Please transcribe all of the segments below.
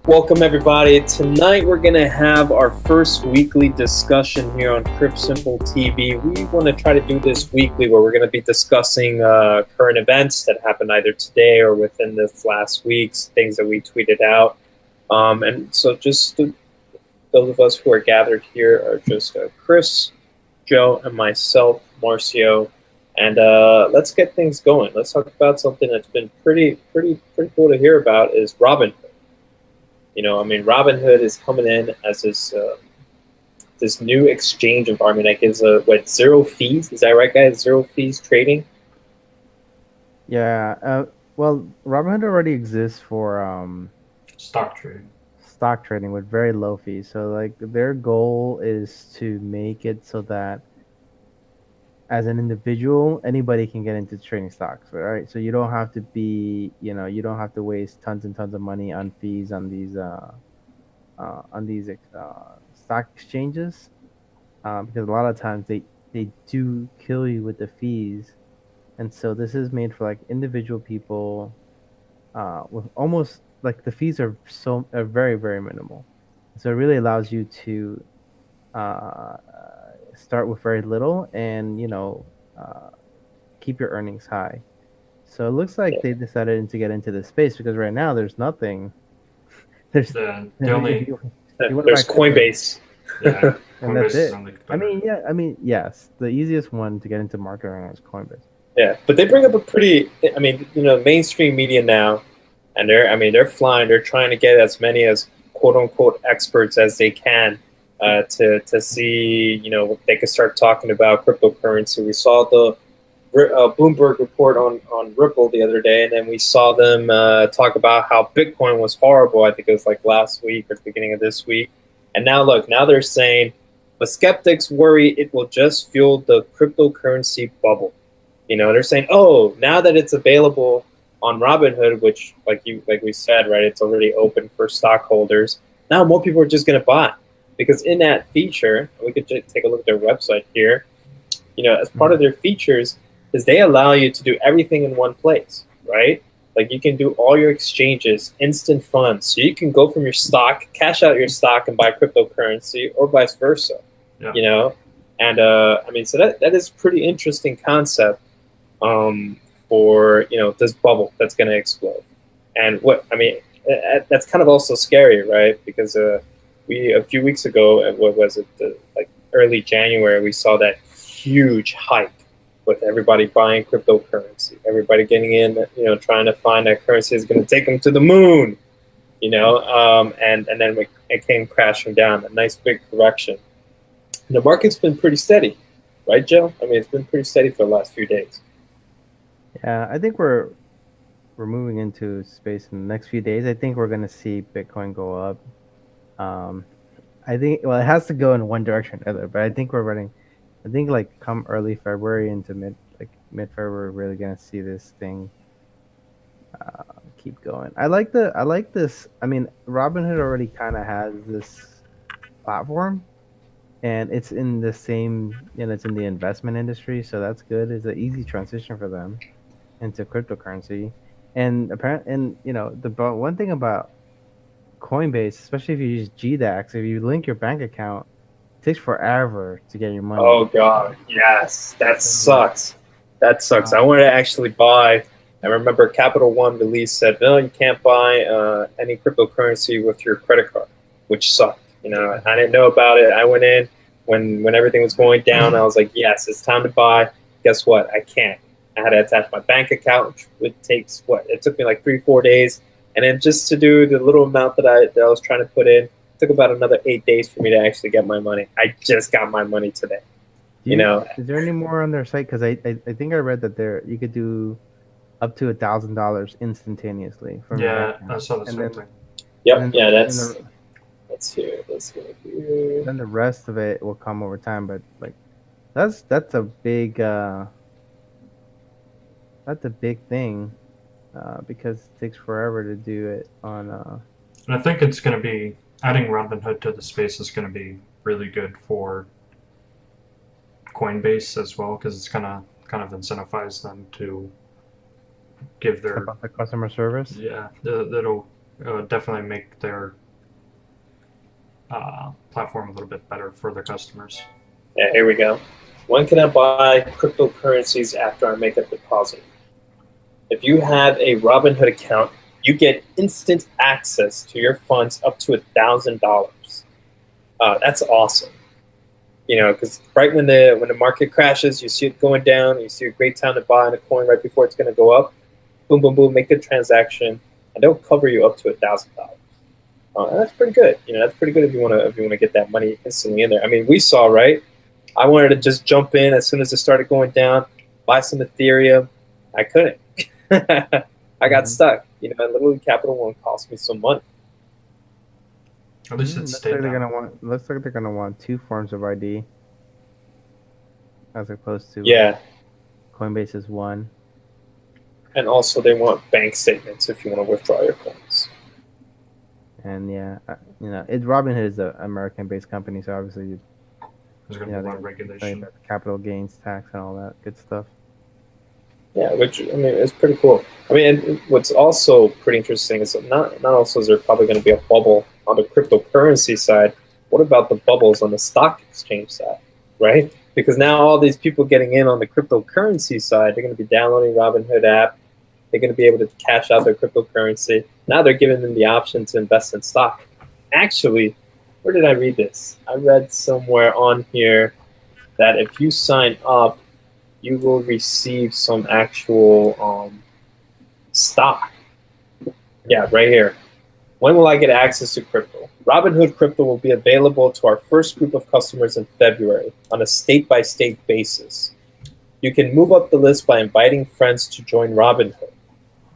Welcome everybody. Tonight we're gonna have our first weekly discussion here on Crip Simple TV. We want to try to do this weekly, where we're gonna be discussing current events that happened either today or within the last weeks, things that we tweeted out. And so those of us who are gathered here are just Chris, Joe, and myself, Marcio. And let's get things going. Let's talk about something that's been pretty cool to hear about is Robinhood. Robinhood is coming in as this new exchange environment that gives zero fees. Is that right, guys? Zero fees trading. Yeah. Well, Robinhood already exists for stock trading. Stock trading with very low fees. So like their goal is to make it so that as an individual, anybody can get into trading stocks, right? So you don't have to you don't have to waste tons and tons of money on fees on these stock exchanges, because a lot of times they do kill you with the fees, and so this is made for like individual people, with almost like the fees are very minimal, so it really allows you to start with very little and keep your earnings high. So it looks like they decided to get into this space because right now there's nothing. There's There's Coinbase. Yeah, and that's it. Yes, the easiest one to get into market right now is Coinbase. Yeah, but they bring up a pretty, mainstream media now, and they're flying. They're trying to get as many as quote unquote experts as they can to see, they could start talking about cryptocurrency. We saw the Bloomberg report on Ripple the other day, and then we saw them talk about how Bitcoin was horrible. I think it was like last week or the beginning of this week. And now look, now they're saying, but skeptics worry it will just fuel the cryptocurrency bubble. They're saying, oh, now that it's available on Robinhood, which like we said, right, it's already open for stockholders. Now more people are just going to buy, because in that feature, we could just take a look at their website here. As part of their features is they allow you to do everything in one place, right? Like you can do all your exchanges, instant funds. So you can go from your stock, cash out your stock and buy cryptocurrency, or vice versa. Yeah. And so that is pretty interesting concept for this bubble that's going to explode. And that's kind of also scary, right? Because we a few weeks ago, what was it, like early January, we saw that huge hype with everybody buying cryptocurrency, everybody getting in, trying to find that currency is going to take them to the moon, and then it came crashing down, a nice big correction. And the market's been pretty steady, right, Joe? It's been pretty steady for the last few days. Yeah, I think we're moving into space in the next few days. I think we're going to see Bitcoin go up. I think, well, it has to go in one direction or the other, but I think like come early February into mid February, we're really gonna see this thing keep going. I like this. Robinhood already kind of has this platform, and it's in the same, it's in the investment industry, so that's good. It's an easy transition for them into cryptocurrency, and the one thing about Coinbase, especially if you use GDAX, if you link your bank account, it takes forever to get your money. Oh God, yes, that sucks. That sucks. I wanted to actually buy. I remember Capital One release said, no, you can't buy any cryptocurrency with your credit card, which sucked. I didn't know about it. I went in when everything was going down. I was like, yes, it's time to buy. Guess what? I can't. I had to attach my bank account, which it took me like 3-4 days, and then just to do the little amount that I was trying to put in, took about another 8 days for me to actually get my money. I just got my money today. Is there any more on their site? Because I think I read that you could do up to $1,000 instantaneously from your bank account. I saw the same thing. Yep. Let's hear. Let's go here. Then the rest of it will come over time, but like that's a big thing, because it takes forever to do it on. And I think it's going to be adding Robinhood to the space is going to be really good for Coinbase as well, because it's kind of incentivize them to give their the customer service. Yeah, that'll it would definitely make their platform a little bit better for their customers. Yeah, here we go. When can I buy cryptocurrencies after I make a deposit? If you have a Robinhood account, you get instant access to your funds up to $1,000. That's awesome. You know, because right when the market crashes, you see it going down, you see a great time to buy in a coin right before it's going to go up. Boom, boom, boom, make a transaction, and they'll cover you up to $1,000. And that's pretty good. You know, that's pretty good if you want to get that money instantly in there. I mean, we saw, right? I wanted to just jump in as soon as it started going down, buy some Ethereum. I couldn't. I got stuck. You know, literally Capital One cost me some money. At least it stayed down. Looks like they're gonna want 2 forms of ID, as opposed to Coinbase's 1. And also, they want bank statements if you want to withdraw your coins. And yeah, you know, Robinhood is an American-based company, so obviously, There's going to be a lot of regulation. Capital gains tax and all that good stuff. Yeah, which, I mean, it's pretty cool. I mean, and what's also pretty interesting is that not also is there probably going to be a bubble on the cryptocurrency side. What about the bubbles on the stock exchange side, right? Because now all these people getting in on the cryptocurrency side, they're going to be downloading Robinhood app. They're going to be able to cash out their cryptocurrency. Now they're giving them the option to invest in stock. Actually, where did I read this? I read somewhere on here that if you sign up, you will receive some actual stock. Yeah, right here. When will I get access to crypto? Robinhood Crypto will be available to our first group of customers in February on a state-by-state basis. You can move up the list by inviting friends to join Robinhood.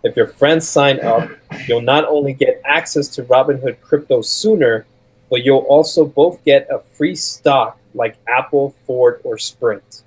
If your friends sign up, you'll not only get access to Robinhood Crypto sooner, but you'll also both get a free stock like Apple, Ford, or Sprint.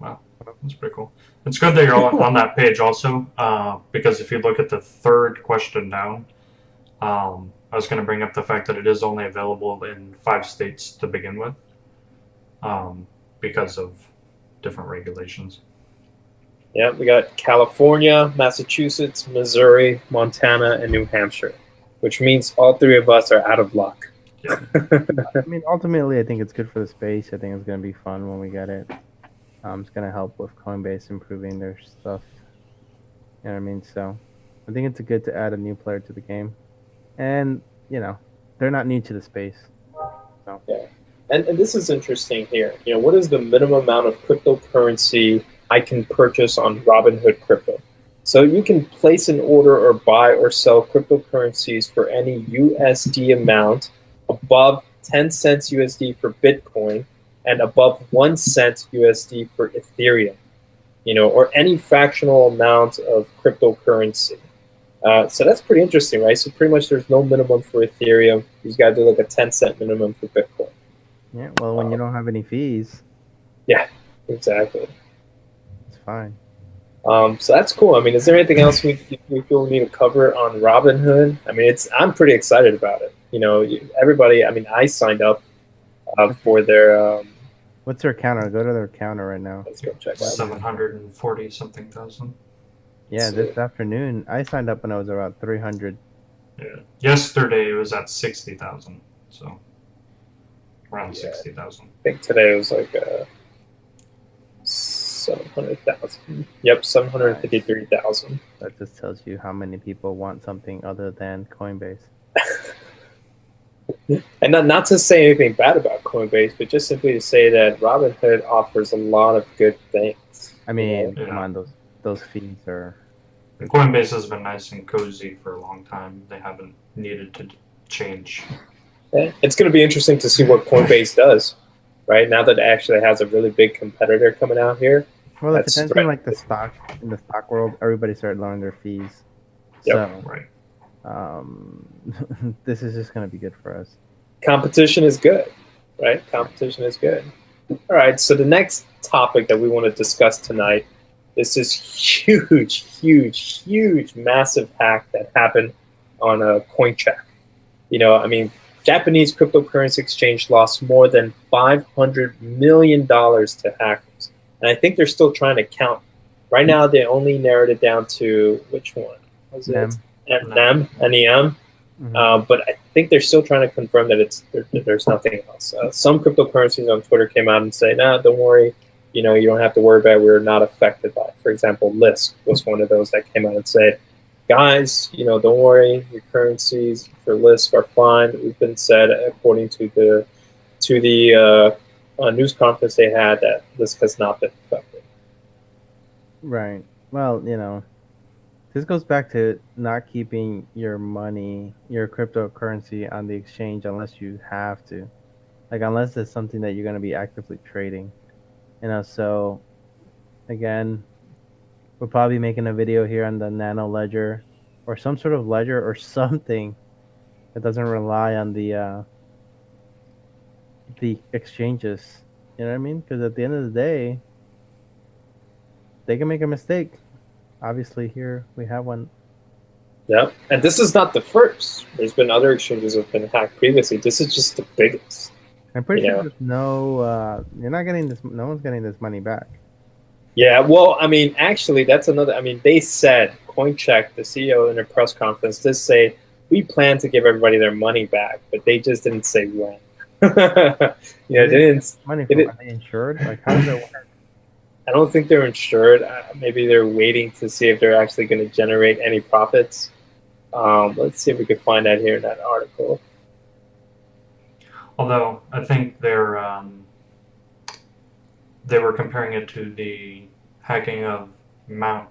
Wow, that's pretty cool. It's good that you're on that page also, because if you look at the third question down, I was going to bring up the fact that it is only available in 5 states to begin with, because of different regulations. Yeah, we got California, Massachusetts, Missouri, Montana, and New Hampshire, which means all 3 of us are out of luck. Yeah. I mean, ultimately, I think it's good for the space. I think it's going to be fun when we get it. It's going to help with Coinbase improving their stuff. You know what I mean? So I think it's good to add a new player to the game. And, you know, they're not new to the space. So. Yeah. And this is interesting here. You know, what is the minimum amount of cryptocurrency I can purchase on Robinhood Crypto? So you can place an order or buy or sell cryptocurrencies for any USD amount above 10 cents USD for Bitcoin and above 1 cent USD for Ethereum, you know, or any fractional amount of cryptocurrency. So that's pretty interesting, right? So pretty much there's no minimum for Ethereum. You got to do like a 10-cent minimum for Bitcoin. Yeah, well, when you don't have any fees. Yeah, exactly. It's fine. So that's cool. I mean, is there anything else we feel we need to cover on Robinhood? I mean, I'm pretty excited about it. You know, everybody, I mean, I signed up for their... What's their counter? Go to their counter right now. Let's go check that. 740-something thousand. Yeah, this afternoon, I signed up when I was around 300. Yeah. Yesterday it was at 60,000, so around 60,000. I think today it was like 700,000. Yep, 753,000. That just tells you how many people want something other than Coinbase. And not to say anything bad about Coinbase, but just simply to say that Robinhood offers a lot of good things. I mean, come on, those fees are... Coinbase has been nice and cozy for a long time. They haven't needed to change. It's going to be interesting to see what Coinbase does, right? Now that it actually has a really big competitor coming out here. Well, if it's anything like the stock, in the stock world, everybody started lowering their fees. Yep. So, right. This is just going to be good for us. Competition is good, right? Competition is good. All right, so the next topic that we want to discuss tonight is this huge, massive hack that happened on Coincheck. You know, I mean, Japanese cryptocurrency exchange lost more than $500 million to hackers. And I think they're still trying to count. Right now, they only narrowed it down to, which one was it? NEM, NEM. But I think they're still trying to confirm that there's nothing else. Some cryptocurrencies on Twitter came out and say, "Nah, don't worry. You know, you don't have to worry about it. We're not affected by it." For example, Lisk was one of those that came out and said, "Guys, you know, don't worry. Your currencies for Lisk are fine. We've been said according to the news conference they had that Lisk has not been affected." Right. Well, you know, this goes back to not keeping your money, your cryptocurrency on the exchange unless you have to. Like, unless it's something that you're going to be actively trading. You know, so again, we're probably making a video here on the Nano Ledger or some sort of ledger or something that doesn't rely on the exchanges. You know what I mean? Because at the end of the day, they can make a mistake. Obviously, here we have one. Yeah, and this is not the first. There's been other exchanges that have been hacked previously. This is just the biggest. I'm pretty sure there's no. You're not getting this. No one's getting this money back. Yeah, well, I mean, actually, that's another. I mean, they said Coincheck, the CEO in a press conference, did say we plan to give everybody their money back, but they just didn't say when. Yeah, they didn't. Money from, are they insured? Like, how does it work? I don't think they're insured. Maybe they're waiting to see if they're actually going to generate any profits. Let's see if we can find that here in that article. Although I think they were comparing it to the hacking of Mount.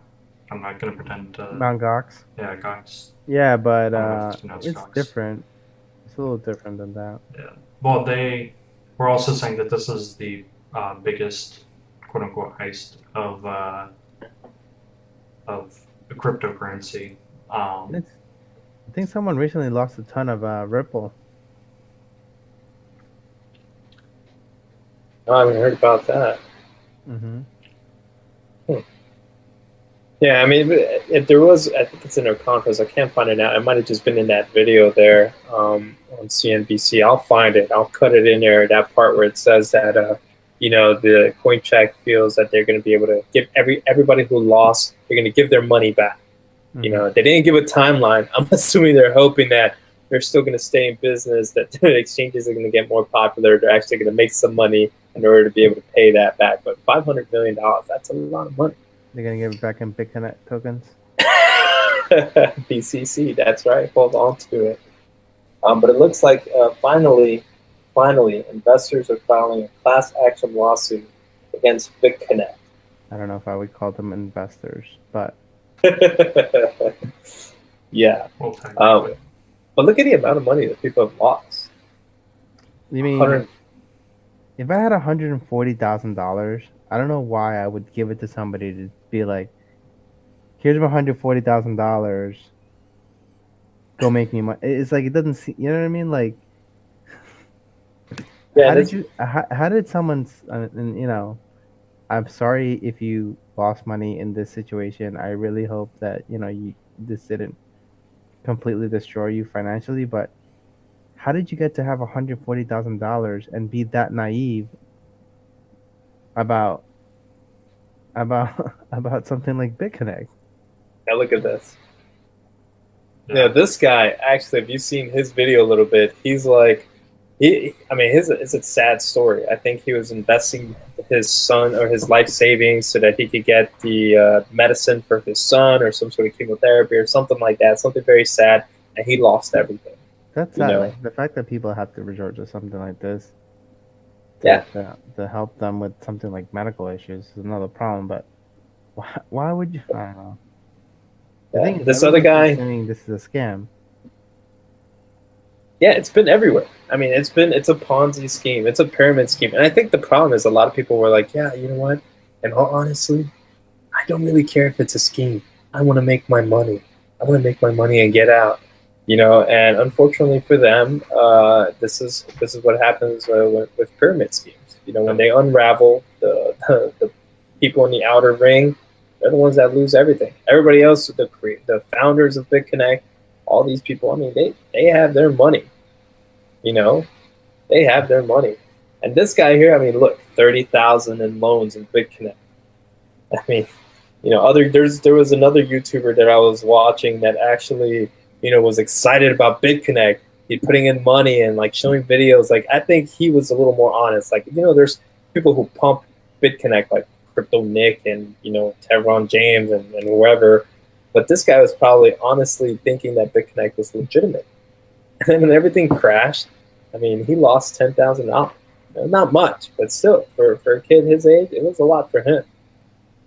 I'm not going to pretend to. Mount Gox. Yeah, Gox. Yeah, but it's Gox. different. It's a little different than that. Yeah. Well, they were also saying that this is the biggest quote-unquote heist of the cryptocurrency. I think someone recently lost a ton of Ripple. Oh, I haven't heard about that. Mm-hmm. Yeah, I mean, if there was, I think it's in a conference. I can't find it now. It might have just been in that video there on CNBC. I'll find it. I'll cut it in there. That part where it says that you know, the Coincheck feels that they're going to be able to give everybody who lost, they're going to give their money back. Mm-hmm. You know, they didn't give a timeline. I'm assuming they're hoping that they're still going to stay in business, that the exchanges are going to get more popular. They're actually going to make some money in order to be able to pay that back. But $500 million, that's a lot of money. They're going to give it back in Bitconnect tokens? BCC, that's right. Hold on to it. But it looks like finally, investors are filing a class action lawsuit against Bitconnect. I don't know if I would call them investors, but yeah. But look at the amount of money that people have lost. You mean if I had $140,000, I don't know why I would give it to somebody to be like, "Here's my $140,000. Go make me money." It's like it doesn't see. You know what I mean? Like. Yeah, how did someone, and you know, I'm sorry if you lost money in this situation. I really hope that, you know, this didn't completely destroy you financially, but how did you get to have $140,000 and be that naive about something like Bitconnect? Now look at this. Yeah, this guy, actually, if you've seen his video a little bit, he's like, it's a sad story. I think he was investing his son or his life savings so that he could get the medicine for his son or some sort of chemotherapy or something like that. Something very sad, and he lost everything. That's sad. Like, the fact that people have to resort to something like this to help them with something like medical issues is another problem. But why would you? I don't know. The thing is, this other guy saying this is a scam. Yeah, it's been everywhere. I mean, it's a Ponzi scheme. It's a pyramid scheme. And I think the problem is a lot of people were like, yeah, you know what? And honestly, I don't really care if it's a scheme. I want to make my money. I want to make my money and get out. You know, and unfortunately for them, this is what happens with pyramid schemes. You know, when they unravel, the people in the outer ring, they're the ones that lose everything. Everybody else, the founders of Bitconnect, all these people, I mean, they have their money. You know, they have their money. And this guy here, I mean, look, 30,000 in loans in Bitconnect. I mean, You know, there was another YouTuber that I was watching that actually, you know, was excited about Bitconnect. He putting in money and like showing videos. Like I think he was a little more honest. Like, you know, there's people who pump Bitconnect like Crypto Nick and, you know, Tevron James and whoever. But this guy was probably honestly thinking that Bitconnect was legitimate. And then when everything crashed, I mean, he lost $10,000. Not much, but still, for a kid his age, it was a lot for him.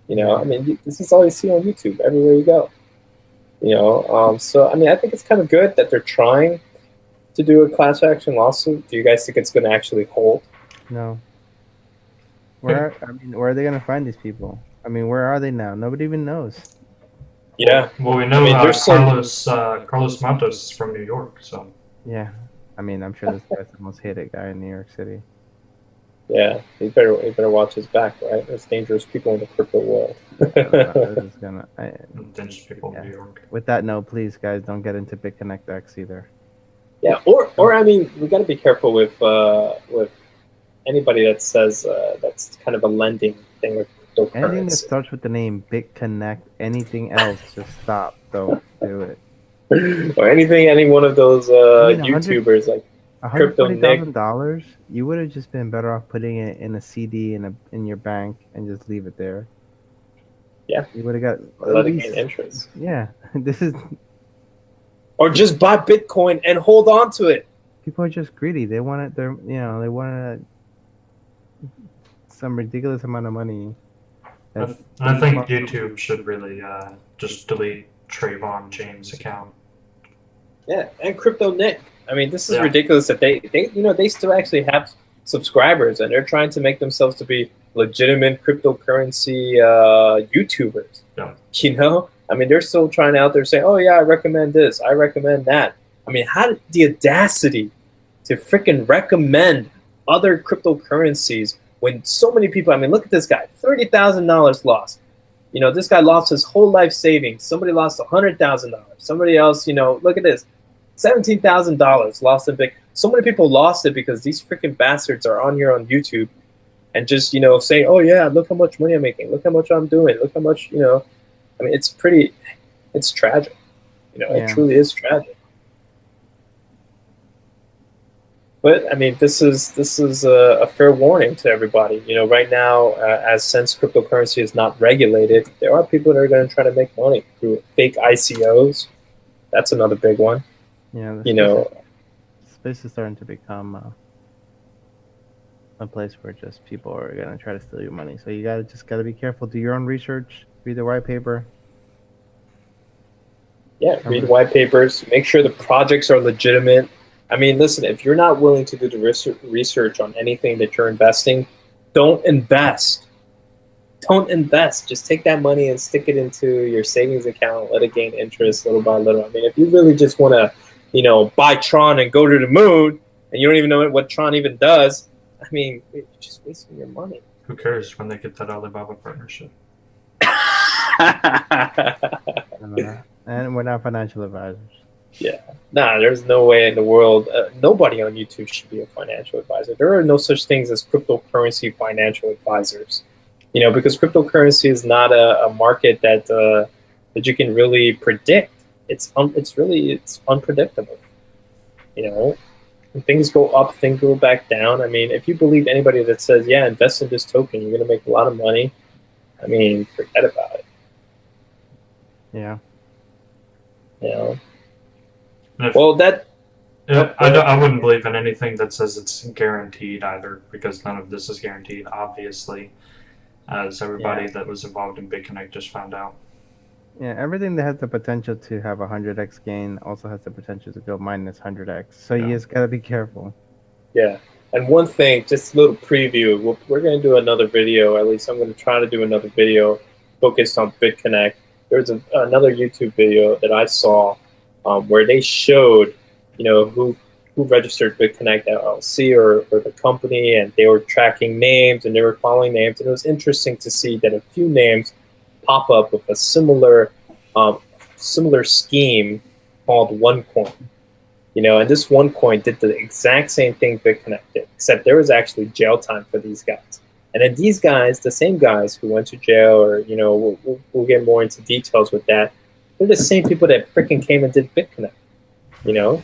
You know, I mean, this is all you see on YouTube everywhere you go. You know, so I mean, I think it's kind of good that they're trying to do a class action lawsuit. Do you guys think it's going to actually hold? No. Where are they going to find these people? I mean, where are they now? Nobody even knows. Yeah. Well, we know Carlos Matos is from New York, so. Yeah. I mean, I'm sure this guy's the most hated guy in New York City. Yeah, he better watch his back, right? There's dangerous people in the crypto world. Dangerous people in New York. With that note, please, guys, don't get into Bitconnect X either. Yeah, or I mean, we got to be careful with anybody that says that's kind of a lending thing with cryptocurrency. Anything that starts with the name Bitconnect, anything else, just stop. Don't do it. Or anything, any one of those YouTubers like $140,000, you would have just been better off putting it in a CD in your bank and just leave it there. Yeah, you would have got let it gain interest. Yeah, this is. Or just buy Bitcoin and hold on to it. People are just greedy. They want it. They want some ridiculous amount of money. I think YouTube should really just delete Trayvon James' account. Yeah, and Crypto Nick. I mean, this is ridiculous that they still actually have subscribers and they're trying to make themselves to be legitimate cryptocurrency YouTubers. Yeah. You know, I mean, they're still trying out there saying, "Oh yeah, I recommend this, I recommend that." I mean, how did the audacity to freaking recommend other cryptocurrencies when so many people? I mean, look at this guy, $30,000 lost. You know, this guy lost his whole life savings. Somebody lost $100,000. Somebody else, you know, look at this. $17,000 lost in Bitcoin. So many people lost it because these freaking bastards are on here on YouTube and just, you know, saying, "Oh yeah, look how much money I'm making. Look how much I'm doing. Look how much, you know." I mean, it's tragic. You know, it truly is tragic. But I mean, this is a fair warning to everybody. You know, right now, since cryptocurrency is not regulated, there are people that are going to try to make money through fake ICOs. That's another big one. Yeah, space is starting to become a place where just people are gonna try to steal your money. So you gotta be careful. Do your own research. Read the white paper. Yeah, read white papers. Make sure the projects are legitimate. I mean, listen, if you're not willing to do the research on anything that you're investing, don't invest. Don't invest. Just take that money and stick it into your savings account. Let it gain interest little by little. I mean, if you really just want to, you know, buy Tron and go to the moon, and you don't even know what Tron even does, I mean, you're just wasting your money. Who cares when they get that Alibaba partnership? And we're not financial advisors. Yeah. Nah, there's no way in the world. Nobody on YouTube should be a financial advisor. There are no such things as cryptocurrency financial advisors. You know, because cryptocurrency is not a market that you can really predict. It's unpredictable. You know, when things go up, things go back down. I mean, if you believe anybody that says, "Yeah, invest in this token, you're going to make a lot of money," I mean, forget about it. Yeah. You know. Well, that. Yeah, I wouldn't believe in anything that says it's guaranteed either, because none of this is guaranteed, obviously, as everybody that was involved in Bitconnect just found out. Yeah, everything that has the potential to have 100x gain also has the potential to go minus 100x. So you just gotta be careful. Yeah, and one thing, just a little preview. We're gonna do another video. At least I'm gonna try to do another video focused on Bitconnect. There's another YouTube video that I saw where they showed, you know, who registered Bitconnect LLC or the company, and they were tracking names and they were following names, and it was interesting to see that a few names pop up with a similar scheme called OneCoin. You know, and this OneCoin did the exact same thing Bitconnect did, except there was actually jail time for these guys. And then these guys, the same guys who went to jail, or we'll get more into details with that. They're the same people that freaking came and did Bitconnect, and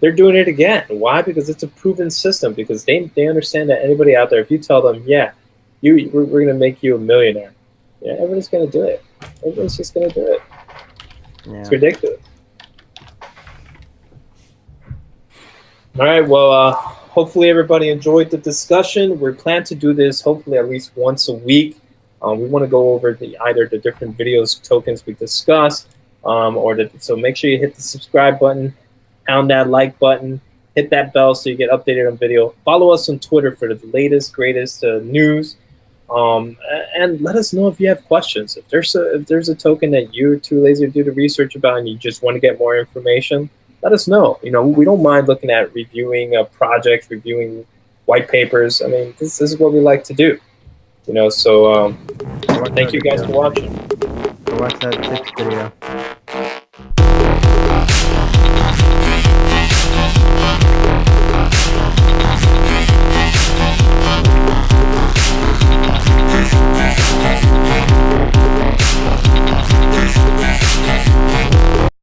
they're doing it again. Why? Because it's a proven system. Because they understand that anybody out there, if you tell them, yeah, we're going to make you a millionaire, yeah, everybody's going to do it. Everybody's just going to do it. Yeah. It's ridiculous. All right. Well, hopefully everybody enjoyed the discussion. We plan to do this hopefully at least once a week. We want to go over either the different videos, tokens we discussed, so make sure you hit the subscribe button, pound that like button, hit that bell so you get updated on video. Follow us on Twitter for the latest, greatest news, and let us know if you have questions. If there's a token that you're too lazy to do the research about and you just want to get more information, let us know. We don't mind looking at reviewing projects, reviewing white papers. I mean, this is what we like to do. So thank you guys for watching. Go watch that tips video.